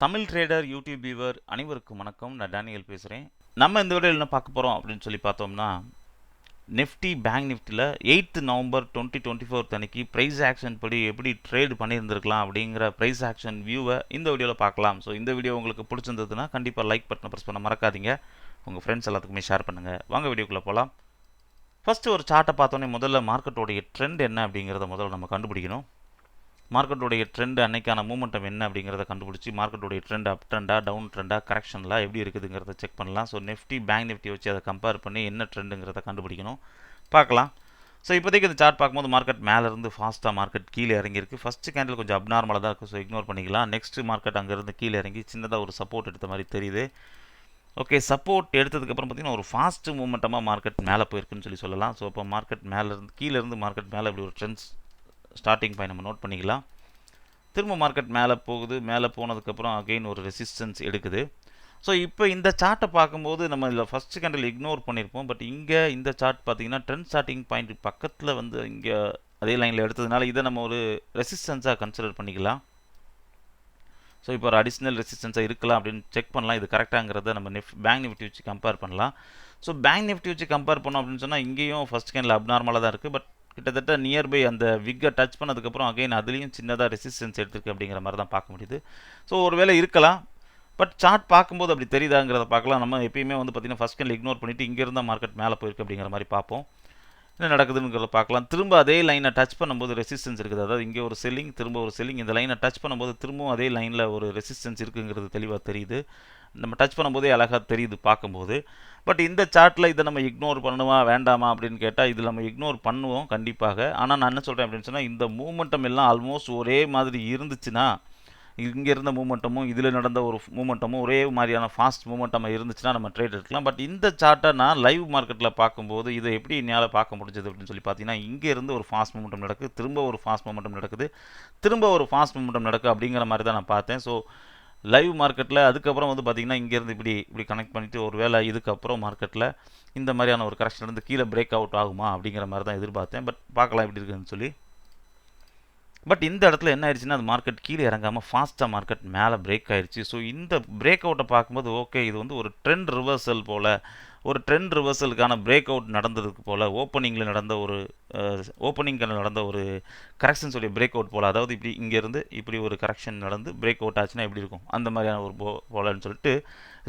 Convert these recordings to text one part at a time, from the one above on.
Tamil trader YouTube viewer அனைவருக்கும் வணக்கம். நான் டேனியல் பேசுகிறேன். நம்ம இந்த வீடியோவில் என்ன பார்க்க போகிறோம் அப்படின்னு சொல்லி பார்த்தோம்னா, நிஃப்டி பேங்க் நிஃப்டியில் 8th நவம்பர் 2024 அன்னைக்கு ப்ரைஸ் ஆக்ஷன் படி எப்படி ட்ரேட் பண்ணியிருந்திருக்கலாம் அப்படிங்கிற ப்ரைஸ் ஆக்ஷன் வியூவை இந்த வீடியோவில் பார்க்கலாம். ஸோ இந்த வீடியோ உங்களுக்கு பிடிச்சிருந்ததுன்னா கண்டிப்பாக லைக் பட்டனை ப்ரெஸ் பண்ண மறக்காதீங்க. உங்கள் ஃப்ரெண்ட்ஸ் எல்லாத்துக்குமே ஷேர் பண்ணுங்கள். வாங்க வீடியோக்குள்ளே போகலாம். ஃபஸ்ட்டு ஒரு சார்ட்டை பார்த்தோன்னே முதல்ல மார்க்கெட்டோடைய ட்ரெண்ட் என்ன அப்படிங்கிறத முதல்ல நம்ம கண்டுபிடிக்கணும். மார்க்கெட்டுடைய ட்ரெண்ட் அன்னைக்கான மூமெண்டம் என்ன அப்படிங்கிறத கண்டுபிடிச்சி மார்க்கெட்டுடைய ட்ரெண்ட் அப் ட்ரெண்டா டவுன் ட்ரெண்டா கரெக்ஷன்லாம் எப்படி இருக்குதுங்கிறத செக் பண்ணலாம். ஸோ நிஃப்டி பேங்க் நிஃப்டி வச்சு அதை கம்பேர் பண்ணி என்ன ட்ரெண்டுங்கிறத கண்டுபிடிக்கணும், பார்க்கலாம். ஸோ இப்போதைக்கு இந்த சார்ட் பார்க்கும்போது மார்க்கெட் மேலேருந்து ஃபாஸ்ட்டாக மார்க்கெட் கீழே இறங்கியிருக்கு. ஃபஸ்ட்டு கேண்டில் கொஞ்சம் அப்நார்மலாக தான் இருக்குது, ஸோ இக்னோர் பண்ணிக்கலாம். நெக்ஸ்ட் மார்க்கெட் அங்கேருந்து கீழே இறங்கி சின்னதாக ஒரு சப்போர்ட் எடுத்த மாதிரி தெரியுது. ஓகே, சப்போர்ட் எடுத்ததுக்கப்புறம் பார்த்திங்கன்னா ஒரு ஃபாஸ்ட்டு மூமெண்ட்டமாக மார்க்கெட் மேலே போயிருக்குன்னு சொல்லலாம். ஸோ அப்போ மார்க்கெட் மேலேருந்து கீழேருந்து மார்க்கெட் மேலே இப்படி ஒரு ட்ரெண்ட்ஸ் ஸ்டார்டிங் பாயிண்ட் நம்ம நோட் பண்ணிக்கலாம். திரும்ப மார்க்கெட் மேலே போகுது. மேலே போனதுக்கப்புறம் அகெயின் ஒரு ரெசிஸ்டன்ஸ் எடுக்குது. ஸோ இப்போ இந்த சார்ட்டை பார்க்கும்போது நம்ம இதில் ஃபஸ்ட்டு கேண்டில் இக்னோர் பண்ணியிருப்போம். பட் இங்கே இந்த சார்ட் பார்த்திங்கன்னா ட்ரெண்ட் ஸ்டார்டிங் பாயிண்ட் பக்கத்தில் வந்து இங்கே அதே லைனில் எடுத்ததுனால இதை நம்ம ஒரு ரெசிஸ்டன்ஸாக கன்சிடர் பண்ணிக்கலாம். ஸோ இப்போ ஒரு அடிஷ்னல் ரெசிஸ்டன்ஸாக இருக்கலாம் அப்படின்னு செக் பண்ணலாம். இது கரெக்டாங்கிறத நம்ம பேங்க் நிஃப்டி வச்சு கம்பேர் பண்ணலாம். ஸோ பேங்க் நிஃப்டி வச்சு கம்பேர் பண்ணோம் அப்படின்னு சொன்னால் இங்கேயும் ஃபஸ்ட் கேண்டில் அப்நார்மலாக தான் இருக்குது. பட் கிட்டத்தட்ட நியர்பை அந்த விக்கை டச் பண்ணதுக்கப்புறம் அகைன் அதுலேயும் சின்னதாக ரெசிஸ்டன்ஸ் எடுத்துருக்கு அப்படிங்கிற மாதிரி தான் பார்க்க முடியுது. ஸோ ஒரு வேளை இருக்கலாம். பட் சார்ட் பார்க்கும்போது அப்படி தெரியுதாங்கிறத பார்க்கலாம். நம்ம எப்பயுமே வந்து பார்த்திங்கன்னா ஃபஸ்ட் கேண்டில் இக்னோர் பண்ணிவிட்டு இங்கே இருந்தால் மார்க்கெட் மேலே போயிருக்கு அப்படிங்கிற மாதிரி பார்ப்போம். என்ன நடக்குதுங்கிறத பார்க்கலாம். திரும்ப அதே லைனை டச் பண்ணும்போது ரெசிஸ்டன்ஸ் இருக்குது. அதாவது இங்கே ஒரு செல்லிங், திரும்ப ஒரு செல்லிங். இந்த லைனை டச் பண்ணும்போது திரும்பவும் அதே லைனில் ஒரு ரெசிஸ்டன்ஸ் இருக்குங்கிறது தெளிவாக தெரியுது. நம்ம டச் பண்ணும்போதே அழகாக தெரியுது பார்க்கும்போது. பட் இந்த சார்ட்டில் இதை நம்ம இக்னோர் பண்ணுமா வேண்டாமா அப்படின்னு கேட்டால் இதில் நம்ம இக்னோர் பண்ணுவோம் கண்டிப்பாக. ஆனால் நான் என்ன சொல்கிறேன் அப்படின்னு சொன்னால், இந்த மூமெண்டம் எல்லாம் ஆல்மோஸ்ட் ஒரே மாதிரி இருந்துச்சுன்னா, இங்கே இருந்த மூமெண்டமும் இதில் நடந்த ஒரு மூமெண்டமும் ஒரே மாதிரியான ஃபாஸ்ட் மூமெண்டமாக இருந்துச்சுன்னா நம்ம ட்ரேட் எடுக்கலாம். பட் இந்த சார்ட்டை நான் லைவ் மார்க்கெட்டில் பார்க்கும்போது இதை எப்படி என்னால் பார்க்க முடிஞ்சது அப்படின்னு சொல்லி பார்த்தீங்கன்னா, இங்கே இருந்து ஒரு ஃபாஸ்ட் மூமெண்டம் நடக்குது, திரும்ப ஒரு ஃபாஸ்ட் மூமெண்டம் நடக்குது, திரும்ப ஒரு ஃபாஸ்ட் மூமெண்டம் நடக்குது அப்படிங்கிற மாதிரி தான் நான் பார்த்தேன். ஸோ லைவ் மார்க்கெட்டில் அதுக்கப்புறம் வந்து பார்த்திங்கன்னா இங்கேருந்து இப்படி கனெக்ட் பண்ணிவிட்டு ஒரு வேளை இதுக்கப்புறம் மார்க்கெட்டில் இந்த மாதிரியான ஒரு கரெக்ஷன்லேருந்து கீழே பிரேக் அவுட் ஆகுமா அப்படிங்கிற மாதிரி தான் எதிர்பார்த்தேன். பட் பார்க்கலாம் எப்படி இருக்குதுன்னு சொல்லி. பட் இந்த இடத்துல என்ன ஆயிடுச்சுன்னா, அது மார்க்கெட் கீழே இறங்காமல் ஃபாஸ்ட்டாக மார்க்கெட் மேலே பிரேக் ஆயிடுச்சு. ஸோ இந்த பிரேக் அவுட்டை பார்க்கும்போது ஓகே, இது வந்து ஒரு ட்ரெண்ட் ரிவர்சல் போல், ஒரு ட்ரெண்ட் ரிவர்சலுக்கான பிரேக் அவுட் நடந்ததுக்கு போல், ஓப்பனிங்கில் நடந்த ஒரு கரெக்ஷன் சொல்லி பிரேக் அவுட் போல், அதாவது இப்படி இங்கேருந்து இப்படி ஒரு கரெக்ஷன் நடந்து பிரேக் அவுட் ஆச்சுன்னா எப்படி இருக்கும் அந்த மாதிரியான ஒரு போலன்னு சொல்லிட்டு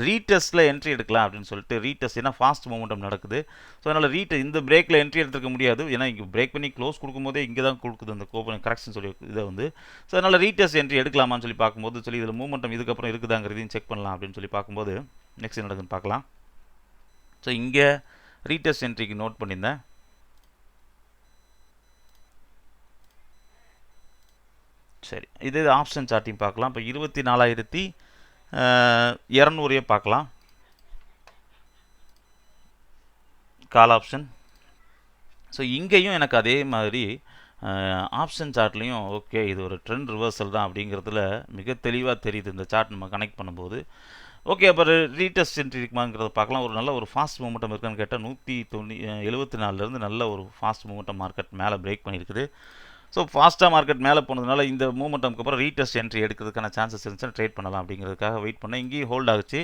ரீடெஸ்ட்டில் என்ட்ரி எடுக்கலாம் அப்படின்னு சொல்லிட்டு ரீடெஸ்ட், ஏன்னா ஃபாஸ்ட் மூமெண்டம் நடக்குது. ஸோ அதனால் இந்த பிரேக்கில் என்ட்ரி எடுத்துக்க முடியாது. ஏன்னா இங்கே பிரேக் பண்ணி க்ளோஸ் கொடுக்கும்போதே இங்கே தான் கொடுக்குது அந்த ஓப்பன் கரெக்ஷன் சொல்லி இதை வந்து. ஸோ அதனால் ரீடெஸ்ட் என்ட்ரி எடுக்கலாமான்னு சொல்லி பார்க்கும்போது சொல்லி இதில் மூமெண்டம் இதுக்கப்புறம் இருக்குதாங்கிறதையும் செக் பண்ணலாம் அப்படின்னு சொல்லி பார்க்கும்போது நெக்ஸ்ட் என்ன நடக்குதுன்னு பார்க்கலாம். ஸோ இங்கே ரீடெஸ்ட் என்ட்ரிக்கு நோட் பண்ணியிருந்தேன். சரி, இது ஆப்ஷன் சார்ட்டிங் பார்க்கலாம். இப்போ 24,200 பார்க்கலாம். Call option. ஸோ இங்கேயும் எனக்கு அதே மாதிரி ஆப்ஷன் சார்ட்லேயும் ஓகே, இது ஒரு ட்ரெண்ட் ரிவர்சல் தான் அப்படிங்கிறதுல மிக தெளிவாக தெரியுது இந்த சார்ட் நம்ம கனெக்ட் பண்ணும்போது. ஓகே, அப்போ ரீடெஸ்ட் என்ட்ரி இருக்குமாங்கிறத பார்க்கலாம். ஒரு நல்ல ஒரு ஃபாஸ்ட் மூமெண்டம் இருக்கான்னு கேட்டால் 174 நல்ல ஒரு ஃபாஸ்ட் மூமெண்டம் மார்க்கெட் மேலே பிரேக் பண்ணியிருக்குது. ஸோ ஃபாஸ்ட்டாக மார்க்கெட் மேலே போனதுனால இந்த மூமெண்ட்டுக்கு அப்புறம் ரீடெஸ்ட் என்ட்ரி எடுக்கிறதுக்கான சான்சஸ் இருந்துச்சுன்னா ட்ரேட் பண்ணலாம் அப்படிங்கிறதுக்காக வெயிட் பண்ணேன். இங்கேயும் ஹோல்ட் ஆகுச்சு.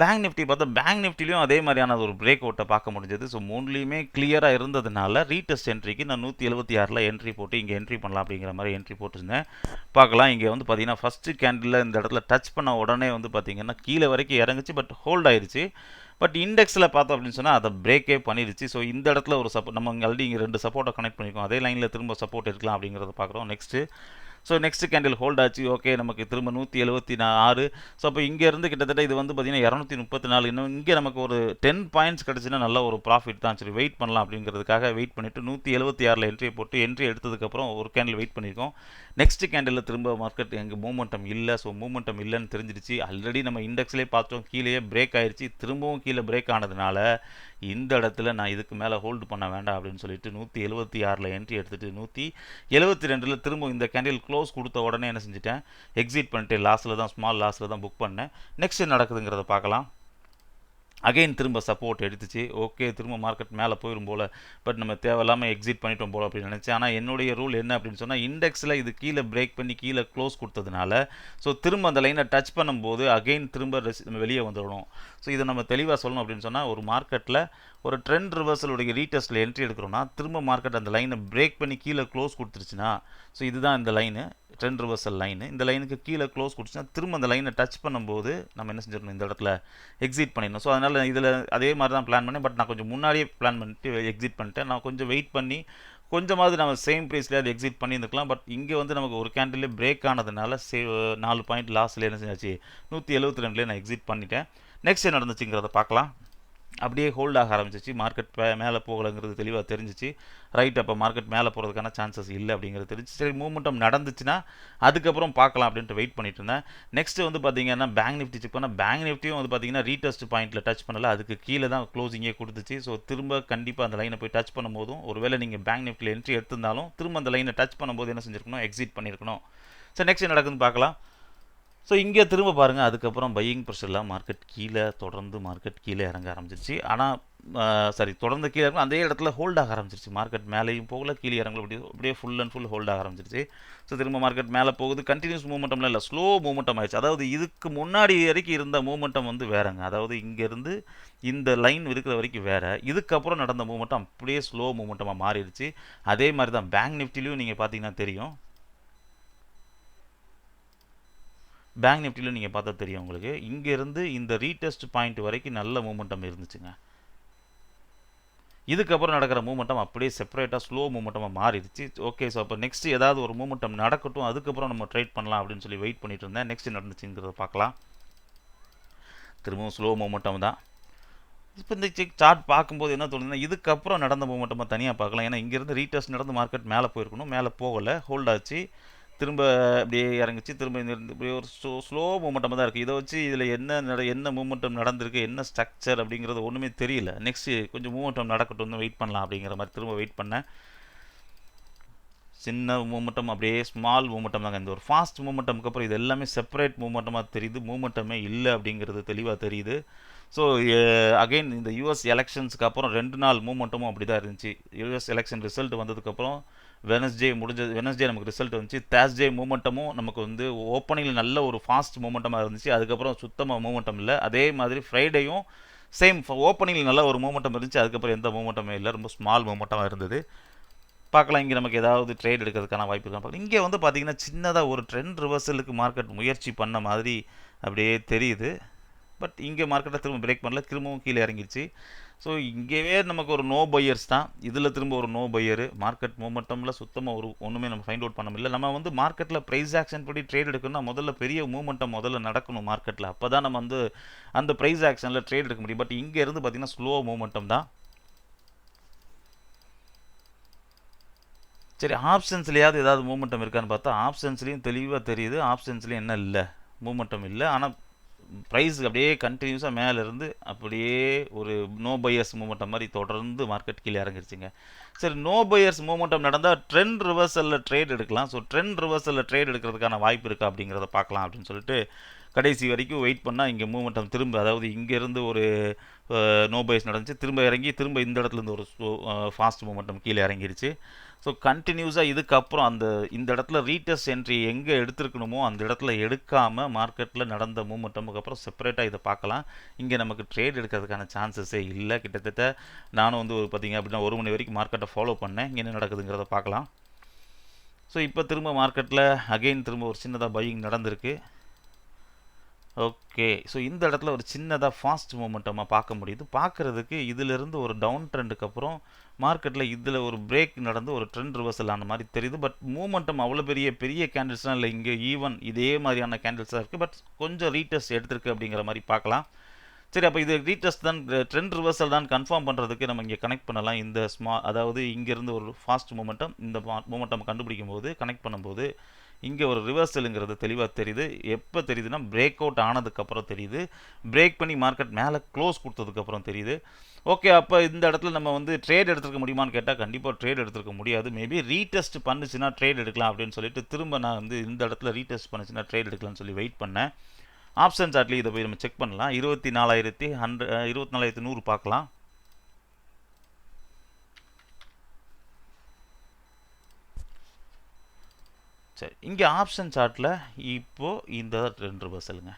பேங்க் நிஃப்டி பார்த்தா பேங்க் நிஃப்டிலையும் அதே மாதிரியான ஒரு பிரேக் அவுட்டை பார்க்க முடிஞ்சது. ஸோ மூணுலேயுமே கிளியராக இருந்ததுனால ரீடெஸ்ட் என்ட்ரிக்கு நான் 176 என்ட்ரி போட்டு இங்கே என்ட்ரி பண்ணலாம் அப்படிங்கிற மாதிரி என்ட்ரி போட்டிருந்தேன். பார்க்கலாம், இங்கே வந்து பார்த்தீங்கன்னா ஃபஸ்ட்டு கேண்டில் இந்த இடத்துல டச் பண்ண உடனே வந்து பார்த்திங்கன்னா கீழே வரைக்கும் இறங்குச்சு, பட் ஹோல்ட் ஆயிடுச்சு. பட் இண்டெக்ஸில் பார்த்தோம் அப்படின்னு சொன்னால் அதை பிரேக்கே பண்ணிடுச்சு. ஸோ இந்த இடத்துல ஒரு சப்போர்ட் நம்ம ஆல்ரெடி இங்கே 2 சப்போர்ட்டை கனெக்ட் பண்ணியிருக்கோம். அதே லைனில் திரும்ப சப்போர்ட் இருக்கலாம் அப்படிங்கிறத பார்க்குறோம். நெக்ஸ்ட் கேண்டில் ஹோல்ட் ஆச்சு. ஓகே, நமக்கு திரும்ப 176. ஸோ அப்போ இங்கேருந்து கிட்டத்தட்ட இது வந்து பார்த்திங்கன்னா 234. இன்னும் இங்கே நமக்கு ஒரு 10 பாயிண்ட்ஸ் கிடச்சுன்னா நல்ல ஒரு ப்ராஃபிட் தான். சரி, வெயிட் பண்ணலாம் அப்படிங்கிறதுக்காக வெயிட் பண்ணிவிட்டு 176 என்ட்ரியை போட்டு என்ட்ரி எடுத்ததுக்கப்புறம் ஒரு கேண்டில் வெயிட் பண்ணியிருக்கோம். நெக்ஸ்ட் கேண்டில் திரும்ப மார்க்கெட் எங்கள் மூமெண்டம் இல்லை. ஸோ மூமெண்டம் இல்லைன்னு தெரிஞ்சிருச்சு. ஆல்ரெடி நம்ம இண்டெக்ஸ்லேயே பார்த்தோம், கீழேயே பிரேக் ஆயிடுச்சு. திரும்பவும் கீழே பிரேக் ஆனதுனால இந்த இடத்துல நான் இதுக்கு மேலே ஹோல்டு பண்ண வேண்டாம் அப்படின்னு சொல்லிட்டு 176 என்ட்ரி எடுத்துகிட்டு 172 திரும்ப இந்த கேண்டில் க்ளோஸ் கொடுத்த உடனே என்ன செஞ்சுட்டேன், எக்ஸிட் பண்ணிட்டு ஸ்மால் லாஸில் தான் புக் பண்ணேன். நெக்ஸ்ட் என்ன நடக்குதுங்கிறத பார்க்கலாம். அகைன் திரும்ப சப்போர்ட் எடுத்துச்சு. ஓகே, திரும்ப மார்க்கெட் மேலே போயிடும் போல், பட் நம்ம தேவையில்லாமல் எக்ஸிட் பண்ணிட்டோம் போல் அப்படின்னு நினச்சேன். ஆனால் என்னுடைய ரூல் என்ன அப்படின்னு சொன்னால், இண்டெக்ஸில் இது கீழே பிரேக் பண்ணி கீழே க்ளோஸ் கொடுத்ததுனால ஸோ திரும்ப அந்த லைனை டச் பண்ணும்போது அகைன் திரும்ப வெளியே வந்துடணும். ஸோ இதை நம்ம தெளிவாக சொல்லணும் அப்படின்னு சொன்னால், ஒரு மார்க்கெட்டில் ஒரு ட்ரெண்ட் ரிவர்சலுடைய ரீடெஸ்ட்டில் என்ட்ரி எடுக்கிறோன்னா திரும்ப மார்க்கெட் அந்த லைனை பிரேக் பண்ணி கீழே க்ளோஸ் கொடுத்துருச்சுன்னா, ஸோ இதுதான் இந்த லைனு ட்ரெண்ட் ரிவர்சல் லைனு. இந்த லைனுக்கு கீழே க்ளோஸ் கொடுத்துச்சுன்னா திரும்ப அந்த லைனை டச் பண்ணும்போது நம்ம என்ன செஞ்சிடணும், இந்த இடத்துல எக்ஸிட் பண்ணிடணும். ஸோ அதனால் இதில் அதே மாதிரி தான் பிளான் பண்ணேன். பட் நான் கொஞ்சம் முன்னாடியே பிளான் பண்ணிட்டு எக்ஸிட் பண்ணிட்டேன். நான் கொஞ்சம் வெயிட் பண்ணி கொஞ்சமாவது நம்ம சேம் ப்ரைஸ்லேயே அது எக்ஸிட் பண்ணியிருந்துக்கலாம். பட் இங்கே வந்து நமக்கு ஒரு கேண்டிலே பிரேக் ஆனதுனால 4 பாயிண்ட் லாஸ்ட்லேயே என்ன செஞ்சாச்சு, 172லேயே நான் எக்ஸிட் பண்ணிட்டேன். நெக்ஸ்ட் என்ன நடந்துச்சுங்கிறத பார்க்கலாம். அப்படியே ஹோல்ட் ஆக ஆரம்பிச்சிச்சு. மார்க்கெட் மேலே போகலைங்கிறது தெளிவாக தெரிஞ்சிச்சு. ரைட், அப்போ மார்க்கெட் மேலே போகிறதுக்கான சான்சஸ் இல்லை அப்படிங்கிறது தெரிஞ்சு, சரி மூமெண்டம் நடந்துச்சுன்னா அதுக்கப்புறம் பார்க்கலாம் அப்படின்ட்டு வெயிட் பண்ணிட்டு இருந்தேன். நெக்ஸ்ட்டு வந்து பார்த்தீங்கன்னா பேங்க் நிஃப்டி செக் பண்ணால், பேங்க் நிஃப்டியும் வந்து பார்த்தீங்கன்னா ரீடெஸ்ட் பாயிண்ட்டில் டச் பண்ணலை, அதுக்கு கீழே தான் க்ளோசிங்கே கொடுத்துச்சு. ஸோ திரும்ப கண்டிப்பாக அந்த லைனை போய் டச் பண்ணும்போதும், ஒருவேளை நீங்கள் பேங்க் நிஃப்டியில் என்ட்ரி எடுத்திருந்தாலும் திரும்ப அந்த லைனை டச் பண்ணும்போது என்ன செஞ்சுருக்கணும், எக்ஸிட் பண்ணியிருக்கணும். ஸோ நெக்ஸ்ட் என்ன நடக்குதுன்னு பார்க்கலாம். ஸோ இங்கே திரும்ப பாருங்கள், அதுக்கப்புறம் பையிங் ப்ரெஷரில் மார்க்கெட் கீழே தொடர்ந்து மார்க்கெட் கீழே இறங்க ஆரம்பிச்சிருச்சு. ஆனால் தொடர்ந்து கீழே இறங்க அதே இடத்துல ஹோல்ட் ஆக ஆரம்பிச்சிருச்சு. மார்க்கெட் மேலேயும் போகல, கீழே இறங்கல, அப்படியே ஃபுல் அண்ட் ஃபுல் ஹோல்ட் ஆக ஆரம்பிச்சிருச்சு. ஸோ திரும்ப மார்க்கெட் மேலே போகுது. கண்டினியூஸ் மூமெண்டம்லாம் இல்லை, ஸ்லோ மூமெண்டம் ஆயிடுச்சு. அதாவது இதுக்கு முன்னாடி வரைக்கும் இருந்த மூமெண்டம் வந்து வேறங்க. அதாவது இங்கேருந்து இந்த லைன் இருக்கிற வரைக்கும் வேறு, இதுக்கப்புறம் நடந்த மூமெண்டம் அப்படியே ஸ்லோ மூமெண்டமாக மாறிடுச்சு. அதே மாதிரி தான் பேங்க் நிஃப்டிலையும் நீங்கள் பார்த்தீங்கன்னா தெரியும். பேங்க் நிஃப்டியில் நீங்கள் பார்த்தா தெரியும் உங்களுக்கு, இங்கேருந்து இந்த ரீடெஸ்ட் பாயிண்ட் வரைக்கும் நல்ல மூமெண்டம் இருந்துச்சுங்க. இதுக்கப்புறம் நடக்கிற மூமெண்டம் அப்படியே செப்பரேட்டாக ஸ்லோ மூமெண்டமாக மாறிடுச்சு. ஓகே, ஸோ அப்போ நெக்ஸ்ட் ஏதாவது ஒரு மூமெண்டம் நடக்கட்டும், அதுக்கப்புறம் நம்ம ட்ரேட் பண்ணலாம் அப்படின்னு சொல்லி வெயிட் பண்ணிட்டு இருந்தேன். நெக்ஸ்ட் நடந்துச்சுங்கிறத பார்க்கலாம். திரும்பவும் ஸ்லோ மூமெண்டம் தான். இப்போ இந்த சார்ட் பார்க்கும்போது என்ன தோணுதுன்னா, இதுக்கப்புறம் நடந்த மூமெண்ட்டமாக தனியாக பார்க்கலாம். ஏன்னா இங்கேருந்து ரீடெஸ்ட் நடந்து மார்க்கெட் மேலே போயிருக்கணும், மேலே போகலை, ஹோல்ட் ஆச்சு, திரும்ப அப்படியே இறங்குச்சு, திரும்ப இப்படியே ஒரு ஸ்லோ மூமெண்டம் தான் இருக்குது. இதை வச்சு இதில் என்ன மூமெண்டம் நடந்திருக்கு, என்ன ஸ்ட்ரக்சர் அப்படிங்கிறது ஒன்றுமே தெரியல. நெக்ஸ்ட்டு கொஞ்சம் மூமெண்டம் நடக்கட்டும், வெயிட் பண்ணலாம் அப்படிங்கிற மாதிரி திரும்ப வெயிட் பண்ணேன். சின்ன மூமெண்டம், அப்படியே ஸ்மால் மூமெண்டம் தாங்க. இந்த ஒரு ஃபாஸ்ட் மூமெண்டமுக்கு அப்புறம் இது எல்லாமே செப்பரேட் மூமெண்டமாக தெரியுது, மூமெண்டமே இல்லை அப்படிங்கிறது தெளிவாக தெரியுது. ஸோ அகெயின் இந்த யூஎஸ் எலெக்ஷன்ஸுக்கு அப்புறம் 2 நாள் மூமெண்ட்டமும் அப்படி தான் இருந்துச்சு. யூஎஸ் எலெக்ஷன் ரிசல்ட் வந்ததுக்கப்புறம் வெனஸ்டே நமக்கு ரிசல்ட் வந்துச்சு. தேர்ஸ்டே மூமெண்டமும் நமக்கு வந்து ஓப்பனிங்கில் நல்ல ஒரு ஃபாஸ்ட் மூமெண்டமாக இருந்துச்சு, அதுக்கப்புறம் சுத்தமாக மூமெண்டம் இல்லை. அதே மாதிரி ஃப்ரைடேயும் சேம் ஓப்பனிங்கில் நல்ல ஒரு மூமெண்டம் இருந்துச்சு, அதுக்கப்புறம் எந்த மூமெண்டமே இல்லை, ரொம்ப ஸ்மால் மூமெண்ட்டமாக இருந்தது. பார்க்கலாம் இங்கே நமக்கு ஏதாவது ட்ரேட் எடுக்கிறதுக்கான வாய்ப்பு இருக்கான்னு பார்க்கலாம். இங்கே வந்து பார்த்திங்கன்னா சின்னதாக ஒரு ட்ரெண்ட் ரிவர்சலுக்கு மார்க்கெட் முயற்சி பண்ண மாதிரி அப்படியே தெரியுது. பட் இங்கே மார்க்கெட்டை திரும்ப பிரேக் பண்ணல, திரும்பவும் கீழே இறங்கிடுச்சு. ஸோ இங்கேயே நமக்கு ஒரு நோ பையர்ஸ் தான், இதில் திரும்ப ஒரு நோ பையரு. மார்க்கெட் மூமெண்டமில் சுத்தமாக ஒன்றுமே நம்ம ஃபைண்ட் அவுட் பண்ண முடியல. நம்ம வந்து மார்க்கெட்டில் ப்ரைஸ் ஆக்ஷன் படி ட்ரேட் எடுக்கணும்னா முதல்ல பெரிய மூமெண்டம் முதல்ல நடக்கணும் மார்க்கெட்டில், அப்போ தான் நம்ம வந்து அந்த ப்ரைஸ் ஆக்ஷனில் ட்ரேட் எடுக்க முடியும். பட் இங்கே இருந்து பார்த்திங்கன்னா ஸ்லோ மூமெண்டம் தான். சரி, ஆப்ஷன்ஸ்லையாவது ஏதாவது மூமெண்டம் இருக்கான்னு பார்த்தா ஆப்ஷன்ஸ்லேயும் தெளிவாக தெரியுது, ஆப்ஷன்ஸ்லேயும் என்ன இல்லை, மூமெண்டம் இல்லை. ஆனால் ப்ரைஸ் அப்படியே கண்டினியூஸாக மேலேருந்து அப்படியே ஒரு நோ பையர்ஸ் மூமெண்டம் மாதிரி தொடர்ந்து மார்க்கெட் கீழே இறங்கிருச்சுங்க. சரி, நோ பையர்ஸ் மூமெண்டம் நடந்தால் ட்ரெண்ட் ரிவர்சலில் ட்ரேட் எடுக்கலாம். ஸோ ட்ரெண்ட் ரிவர்சலில் ட்ரேட் எடுக்கிறதுக்கான வாய்ப்பு இருக்கா அப்படிங்கிறத பார்க்கலாம் அப்படின்னு சொல்லிட்டு கடைசி வரைக்கும் வெயிட் பண்ணால் இங்கே மூமெண்டம் திரும்ப, அதாவது இங்கேருந்து ஒரு நோ பையர்ஸ் நடந்துச்சு, திரும்ப இறங்கி திரும்ப இந்த இடத்துலேருந்து ஒரு ஃபாஸ்ட் மூமெண்டம் கீழே இறங்கிடுச்சு. ஸோ கண்டினியூஸாக இதுக்கப்புறம் இந்த இடத்துல ரீடெஸ்ட் என்ட்ரி எங்கே எடுத்துருக்கணுமோ அந்த இடத்துல எடுக்காமல் மார்க்கெட்டில் நடந்த மூமெண்ட்டமுக்கு அப்புறம் செப்பரேட்டாக இதை பார்க்கலாம். இங்கே நமக்கு ட்ரேட் எடுக்கிறதுக்கான சான்சஸே இல்லை. கிட்டத்தட்ட நானும் வந்து பார்த்திங்க அப்படின்னா 1 மணி வரைக்கும் மார்க்கெட்டை ஃபாலோ பண்ணேன். இங்கே என்ன நடக்குதுங்கிறத பார்க்கலாம். ஸோ இப்போ திரும்ப மார்க்கெட்டில் அகெயின் திரும்ப ஒரு சின்னதாக பையிங் நடந்திருக்கு. ஓகே, ஸோ இந்த இடத்துல ஒரு சின்னதாக ஃபாஸ்ட் மூமெண்ட்டமாக பார்க்க முடியுது. பார்க்குறதுக்கு இதிலிருந்து ஒரு டவுன் ட்ரெண்டுக்கு அப்புறம் மார்க்கெட்டில் இதில் ஒரு பிரேக் நடந்து ஒரு ட்ரெண்ட் ரிவர்சல் ஆன மாதிரி தெரியுது. பட் மூமெண்டம் அவ்வளோ பெரிய கேண்டில்ஸ்லாம் இல்லை, இங்கே ஈவன் இதே மாதிரியான கேண்டில்ஸாக இருக்குது. பட் கொஞ்சம் ரீடெஸ்ட் எடுத்திருக்கு அப்படிங்கிற மாதிரி பார்க்கலாம். சரி, அப்போ இது ரீடெஸ்ட் தான், ட்ரெண்ட் ரிவர்சல் தான் கன்ஃபார்ம் பண்ணுறதுக்கு நம்ம இங்கே கனெக்ட் பண்ணலாம். இந்த அதாவது இங்கேருந்து ஒரு ஃபாஸ்ட் மூமெண்டம், இந்த மூமெண்டம் கண்டுபிடிக்கும் போது கனெக்ட் பண்ணும்போது இங்கே ஒரு ரிவர்சலுங்கிறது தெளிவாக தெரியுது. எப்போ தெரியுதுன்னா பிரேக் அவுட் ஆனதுக்கப்புறம் தெரியுது, பிரேக் பண்ணி மார்க்கெட் மேலே க்ளோஸ் கொடுத்ததுக்கப்புறம் தெரியுது. ஓகே, அப்போ இந்த இடத்துல நம்ம வந்து ட்ரேட் எடுத்துருக்க முடியுமான்னு கேட்டால் கண்டிப்பாக ட்ரேட் எடுத்துருக்க முடியாது. மேபி ரீடெஸ்ட் பண்ணுச்சுன்னா ட்ரேட் எடுக்கலாம் அப்படின்னு சொல்லிட்டு திரும்ப நான் வந்து இந்த இடத்துல ரீடெஸ்ட் பண்ணுச்சுன்னா ட்ரேட் எடுக்கலாம்னு சொல்லி வெயிட் பண்ணேன். ஆப்ஷன் சார்ட்லேயும் இதை போய் நம்ம செக் பண்ணலாம். 24,100 பார்க்கலாம். சரி, இங்கே ஆப்ஷன் சார்ட்டில் இப்போது இந்த ட்ரெண்ட் ரிவர்சலுங்க,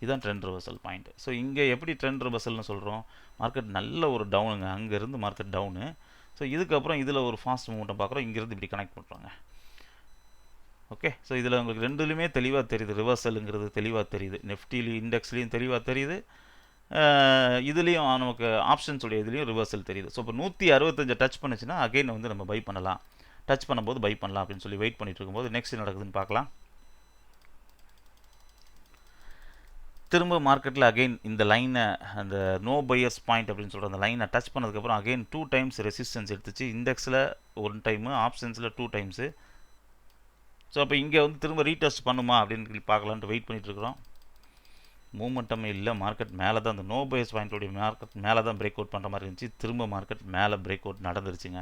இதுதான் ட்ரெண்ட் ரிவர்சல் பாயிண்ட். ஸோ இங்கே எப்படி ட்ரெண்ட் ரிவர்சல்னு சொல்கிறோம், மார்க்கெட் நல்ல ஒரு டவுனுங்க, அங்கேருந்து மார்க்கெட் டவுனு. ஸோ இதுக்கப்புறம் இதில் ஒரு ஃபாஸ்ட் மூவ்மெண்ட்டை பார்க்குறோம், இங்கேருந்து இப்படி கனெக்ட் பண்ணுறாங்க. ஓகே, ஸோ இதில் உங்களுக்கு ரெண்டுலையுமே தெளிவாக தெரியுது, ரிவர்சலுங்கிறது தெளிவாக தெரியுது, நெஃப்டிலையும் இண்டெக்ஸ்லேயும் தெளிவாக தெரியுது, இதுலேயும் நமக்கு ஆப்ஷன்ஸுடைய இதுலேயும் ரிவர்சல் தெரியுது. ஸோ இப்போ 165 டச் பண்ணுச்சுன்னா அகைன் வந்து நம்ம பை பண்ணலாம், டச் பண்ணும்போது பை பண்ணலாம் அப்படின்னு சொல்லி வெயிட் பண்ணிட்டு இருக்கும்போது நெக்ஸ்ட் நடக்குதுன்னு பார்க்கலாம். திரும்ப மார்க்கெட்டில் அகைன் இந்த லைனை, அந்த நோ பையர்ஸ் பாயிண்ட் அப்படின்னு சொல்கிற அந்த லைனை டச் பண்ணதுக்கப்புறம் அகைன் 2 டைம்ஸ் ரெசிஸ்டன்ஸ் எடுத்துச்சு. இண்டெக்ஸில் 1 டைமு, ஆப்ஷன்ஸில் 2 டைம்ஸு. ஸோ அப்போ இங்கே வந்து திரும்ப ரீடெஸ்ட் பண்ணுமா அப்படின்னு பார்க்கலான்ட்டு வெயிட் பண்ணிகிட்ருக்குறோம். மூமெண்ட்டமே இல்லை, மார்க்கெட் மேலே தான், அந்த நோ பையர்ஸ் பாயிண்ட்டோடைய மார்க்கெட் மேலே தான் பிரேக் அவுட் பண்ணுற மாதிரி இருந்துச்சு. திரும்ப மார்க்கெட் மேலே பிரேக் அவுட் நடந்துருச்சுங்க.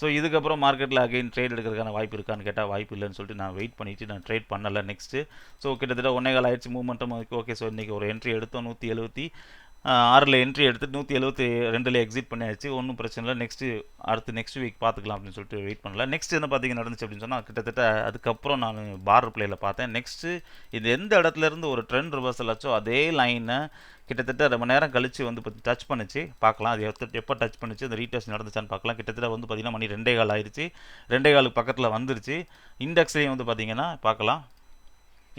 ஸோ இதுக்கப்புறம் மார்க்கெட்டில் அகைன் ட்ரேட் எடுக்கிறதுக்கான வாய்ப்பு இருக்கான்னு கேட்டால் வாய்ப்பு இல்லைன்னு சொல்லிட்டு நான் வெயிட் பண்ணிவிட்டு நான் ட்ரேட் பண்ணலை நெக்ஸ்ட்டு. ஸோ கிட்டத்தட்ட 1.25 ஆயிடுச்சு மூமெண்ட்டும். ஓகே, ஸோ இன்றைக்கி ஒரு என்ட்ரி எடுத்தோம், 176 என்ட்ரி எடுத்துட்டு 172 எக்ஸிட் பண்ணியாச்சு, ஒன்றும் பிரச்சனை இல்லை. நெக்ஸ்ட் வீக் பார்த்துக்கலாம் அப்படின்னு சொல்லிட்டு வெயிட் பண்ணல. நெக்ஸ்ட் என்ன பார்த்தீங்கன்னா நடந்துச்சு அப்படின்னு சொன்னால், கிட்டத்தட்ட அதுக்கப்புறம் நான் பார்டர் பிளேயில் பார்த்தேன். நெக்ஸ்ட்டு இது எந்த இடத்துலேருந்து ஒரு ட்ரெண்ட் ரிவர்சல் ஆச்சோ அதே லைனை கிட்டத்தட்ட ரொம்ப நேரம் கழிச்சு வந்து டச் பண்ணிச்சு, பார்க்கலாம் அது எப்போ டச் பண்ணிச்சு, அந்த ரீடெஸ்ட் நடந்துச்சான்னு பார்க்கலாம். கிட்டத்தட்ட வந்து பார்த்திங்கன்னா மணி 2:15 ஆயிடுச்சு, 2:15 பக்கத்தில் வந்துருச்சு. இண்டெக்ஸ்லேயும் வந்து பார்த்திங்கன்னா பார்க்கலாம்,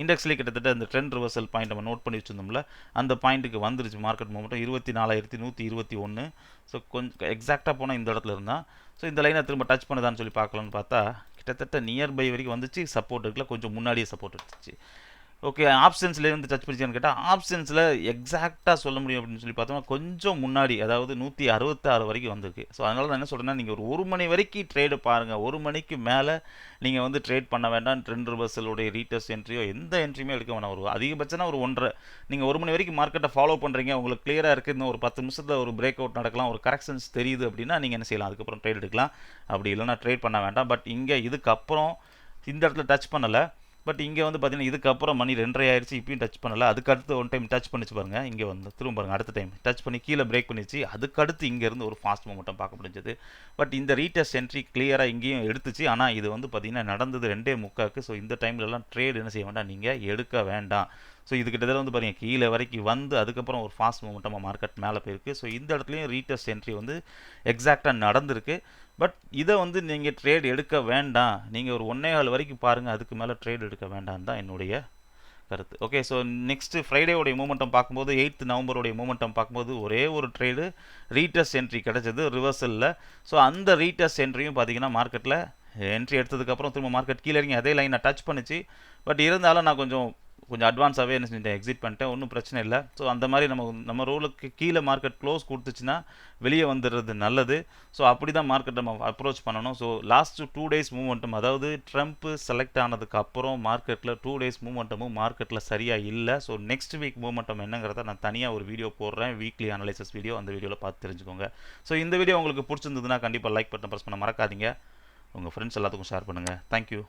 இண்டெக்ஸ்லேயே கிட்டத்தட்ட அந்த ட்ரெண்ட் ரிவர்சல் பாயிண்ட் நம்ம நோட் பண்ணி வச்சுருந்தோம்ல, அந்த பாயிண்ட்டுக்கு வந்துருச்சு மார்க்கெட் மூமெண்ட்டும் 24,121. ஸோ கொஞ்சம் எக்ஸாக்டாக போனால் இந்த இடத்துல இருந்தால், ஸோ இந்த லைனை திரும்ப டச் பண்ணுதான்னு சொல்லி பார்க்கலான்னு பார்த்தா கிட்டத்தட்ட நியர்பை வரைக்கும் வந்துச்சு. சப்போர்ட் இருக்குல்ல, கொஞ்சம் முன்னாடியே சப்போர்ட் எடுத்துச்சு. ஓகே, ஆப்ஷன்ஸ்லேருந்து டச் பண்ணிச்சான்னு கேட்டால் ஆப்ஷன்ஸில் எக்ஸாக்டாக சொல்ல முடியும் அப்படின்னு சொல்லி பார்த்தோம்னா கொஞ்சம் முன்னாடி, அதாவது 166 வரைக்கும் வந்திருக்கு. ஸோ அதனால் நான் என்ன சொல்கிறேன்னா, நீங்கள் ஒரு மணி வரைக்கும் ட்ரேடு பாருங்கள், 1 மணிக்கு மேலே நீங்கள் வந்து ட்ரேட் பண்ண வேண்டாம். ட்ரெண்ட் ரிவர்சலுடைய ரீடெஸ்ட் என்ட்ரியோ எந்த என்ட்ரியுமே எடுக்க வேணாம். ஒரு அதிகபட்சம்னா ஒரு 1.5, நீங்கள் 1 மணி வரைக்கும் மார்க்கெட்டை ஃபாலோ பண்ணுறீங்க, உங்களுக்கு கிளியராக இருக்குது, இன்னும் ஒரு 10 நிமிஷத்தில் ஒரு பிரேக் அவுட் நடக்கலாம், ஒரு கரெக்ஷன்ஸ் தெரியுது அப்படின்னா நீங்கள் என்ன செய்யலாம், அதுக்கப்புறம் ட்ரேட் எடுக்கலாம். அப்படி இல்லைனா ட்ரேட் பண்ண வேண்டாம். பட் இங்கே இதுக்கப்புறம் இந்த இடத்துல டச் பண்ணலை, பட் இங்கே வந்து பார்த்தீங்கன்னா இதுக்கப்புறம் மணி 2:30 ஆயிடுச்சு, இப்பயும் டச் பண்ணலை. அதுக்கடுத்து 1 டைம் டச் பண்ணிச்சு பாருங்கள், இங்கே வந்து திரும்ப பாருங்கள், அடுத்த டைம் டச் பண்ணி கீழே பிரேக் பண்ணிச்சு. அதுக்கடுத்து இங்கேருந்து ஒரு ஃபாஸ்ட் மூமெண்ட்டும் பார்க்க முடிஞ்சது. பட் இந்த ரீடெஸ்ட் என்ட்ரி கிளியராக இங்கேயும் எடுத்துச்சு. ஆனால் இது வந்து பார்த்தீங்கன்னா நடந்தது 2:45. ஸோ இந்த டைம்லலாம் ட்ரேட் என்ன செய்ய வேண்டாம், நீங்கள் எடுக்க வேண்டாம். ஸோ இது கிட்டத்தட்ட வந்து பாருங்கள் கீழே வரைக்கும் வந்து அதுக்கப்புறம் ஒரு ஃபாஸ்ட் மூமெண்ட்டாக மார்க்கெட் மேலே போயிருக்கு. ஸோ இந்த இடத்துலையும் ரீடெஸ்ட் என்ட்ரி வந்து எக்ஸாக்டாக நடந்திருக்கு. பட் இதை வந்து நீங்கள் ட்ரேட் எடுக்க வேண்டாம், நீங்கள் ஒரு 1.25 வரைக்கும் பாருங்கள், அதுக்கு மேலே ட்ரேட் எடுக்க வேண்டாம் தான் என்னுடைய கருத்து. ஓகே, ஸோ நெக்ஸ்ட்டு ஃப்ரைடேவுடைய மூமெண்டம் பார்க்கும்போது 8 நவம்பருடைய மூமெண்டம் பார்க்கும்போது ஒரே ஒரு ட்ரேடு ரீடெஸ்ட் என்ட்ரி கிடச்சது ரிவர்சலில். ஸோ அந்த ரீடெஸ்ட் என்ட்ரியும் பார்த்தீங்கன்னா மார்க்கெட்டில் என்ட்ரி எடுத்ததுக்கப்புறம் திரும்ப மார்க்கெட் கீழே இறங்கி அதே லைனை டச் பண்ணிச்சு. பட் இருந்தாலும் நான் கொஞ்சம் அட்வான்ஸாகவே என்ன செஞ்சிட்டேன், எக்ஸிட் பண்ணிட்டேன், ஒன்றும் பிரச்சனை இல்லை. ஸோ அந்த மாதிரி நம்ம ரூலுக்கு கீழே மார்க்கெட் க்ளோஸ் கொடுத்துச்சுன்னா வெளியே வந்துடுறது நல்லது. ஸோ அப்படி தான் மார்க்கெட் நம்ம அப்ரோச் பண்ணணும். ஸோ லாஸ்ட்டு 2 டேஸ் மூமெண்ட்டும், அதாவது ட்ரம்ப் செலக்ட் ஆனதுக்கு அப்புறம் மார்க்கெட்டில் 2 டேஸ் மூமெண்ட்டமும் மார்க்கெட்டில் சரியாக இல்லை. ஸோ நெக்ஸ்ட் வீக் மூமெண்டம் என்னங்கிறத நான் தனியாக ஒரு வீடியோ போடுறேன், வீக்லி அனலைசஸ் வீடியோ, அந்த வீடியோவில் பார்த்து தெரிஞ்சுக்கோங்க. ஸோ இந்த வீடியோ உங்களுக்கு பிடிச்சிருந்ததுன்னா கண்டிப்பாக லைக் பட்டன் ப்ரெஸ் பண்ண மறக்காதீங்க, உங்கள் ஃப்ரெண்ட்ஸ் எல்லாத்துக்கும் ஷேர் பண்ணுங்கள். தேங்க்யூ.